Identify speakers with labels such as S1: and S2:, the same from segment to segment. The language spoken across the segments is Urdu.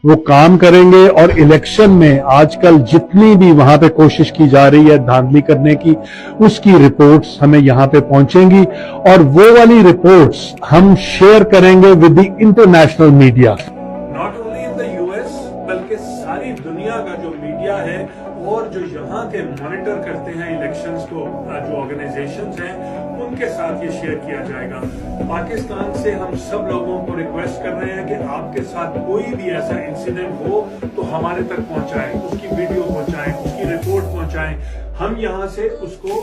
S1: وہ کام کریں گے اور الیکشن میں آج کل جتنی بھی وہاں پہ کوشش کی جا رہی ہے دھاندلی کرنے کی، اس کی رپورٹس ہمیں یہاں پہ پہنچیں گی اور وہ والی رپورٹس ہم شیئر کریں گے with the international media.
S2: Not only in the U S بلکہ ساری دنیا کا جو میڈیا ہے اور جو یہاں کے مانیٹر کرتے ہیں الیکشنز کو، جو آرگنائزیشنز ہیں، ان کے ساتھ یہ شیئر کیا جائے گا. پاکستان سے ہم سب لوگوں کو ریکویسٹ کر رہے ہیں کہ آپ کے ساتھ کوئی بھی ایسا انسیڈنٹ ہو تو ہمارے تک پہنچائیں، اس کی ویڈیو پہنچائیں، اس کی رپورٹ پہنچائیں. ہم یہاں سے اس کو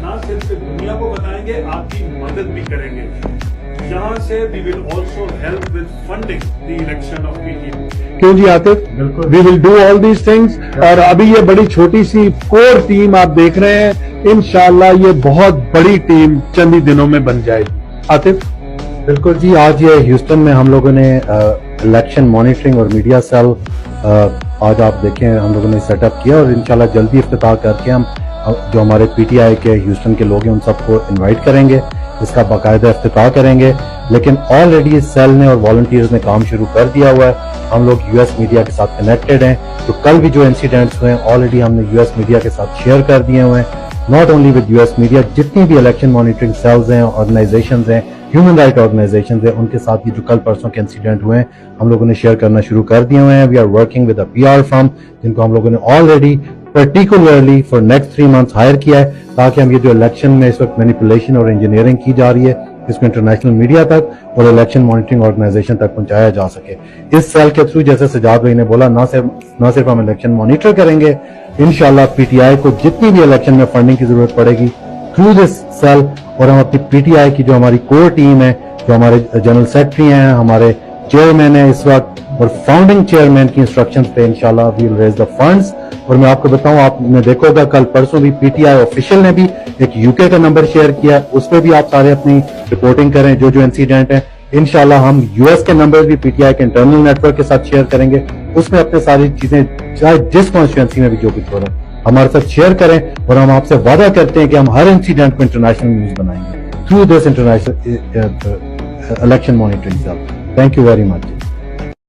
S2: نہ صرف دنیا کو بتائیں گے، آپ کی مدد بھی کریں گے. یہاں سے we will also help with funding the election of PTI.
S1: کیوں جی Atif? We will do all these things. اور ابھی یہ بڑی چھوٹی سی کور ٹیم آپ دیکھ رہے ہیں، انشاءاللہ یہ بہت بڑی ٹیم چند ہی دنوں میں بن جائے گی. عاطف؟
S3: بالکل جی، آج یہ ہیوسٹن میں ہم لوگوں نے الیکشن مانیٹرنگ اور میڈیا سیل آج آپ دیکھیں ہم لوگوں نے سیٹ اپ کیا، اور انشاءاللہ جلدی افتتاح کر کے ہم جو ہمارے پی ٹی آئی کے ہیوسٹن کے لوگ ہیں ان سب کو انوائٹ کریں گے، اس کا باقاعدہ افتتاح کریں گے. لیکن آلریڈی اس سیل نے اور والنٹیئرز نے کام شروع کر دیا ہوا ہے. ہم لوگ یو ایس میڈیا کے ساتھ کنیکٹڈ ہیں، تو کل بھی جو انسیڈنٹس ہوئے ہیں آلریڈی ہم نے یو ایس میڈیا کے ساتھ شیئر کر دیے ہوئے ہیں. Not only with U S media, جتنی بھی الیکشن مانیٹرنگ سیلز ہیں، آرگنائزیشنز ہیں، ہیومن رائٹ آرگنائزیشنز ہیں، ان کے ساتھ بھی جو کل پرسوں کے انسیڈنٹ ہوئے ہیں ہم لوگوں نے شیئر کرنا شروع کر دیے ہوئے ہیں. We are working with a P R firm جن کو ہم لوگوں نے already particularly for next 3 months hire کیا ہے، تاکہ ہم یہ جو الیکشن میں اس وقت مینیپولیشن اور انجینئرنگ کی جا رہی ہے اس کو انٹرنیشنل میڈیا تک اور الیکشن مانیٹرنگ آرگنائزیشن تک پہنچایا جا سکے. اس سیل کے تھرو جیسے سجاد بھائی نے بولا، نہ صرف ہم الیکشن مانیٹر کریں گے، انشاءاللہ پی ٹی آئی کو جتنی بھی الیکشن میں فنڈنگ کی ضرورت پڑے گی تھرو دس سیل، اور ہم اپنی پی ٹی آئی کی جو ہماری کور ٹیم ہے، جو ہمارے جنرل سیکرٹری ہیں، ہمارے چیئرمین ہیں اس وقت، اور فاؤنڈنگ چیئرمین کی انسٹرکشنز پہ انشاءاللہ وی ول ریز دا فنڈز. اور میں آپ کو بتاؤں، آپ نے دیکھا ہوگا کل پرسوں بھی پی ٹی آئی آفیشیل نے بھی ایک یو کے کا نمبر شیئر کیا، اس پہ بھی آپ سارے اپنی رپورٹنگ کریں جو انسیڈنٹ ہیں. انشاءاللہ ہم یو ایس کے نمبر بھی پی ٹی آئی کے انٹرنل نیٹ ورک کے ساتھ شیئر کریں گے، اس میں اپنے ساری چیزیں چاہے جس کانسٹیٹوئنسی میں بھی جو کچھ ہو رہا ہے ہمارے ساتھ شیئر کریں. اور ہم آپ سے وعدہ کرتے ہیں کہ ہم ہر انسیڈنٹ کو انٹرنیشنل نیوز بنائیں گے through this international election monitoring cell. Thank you very much.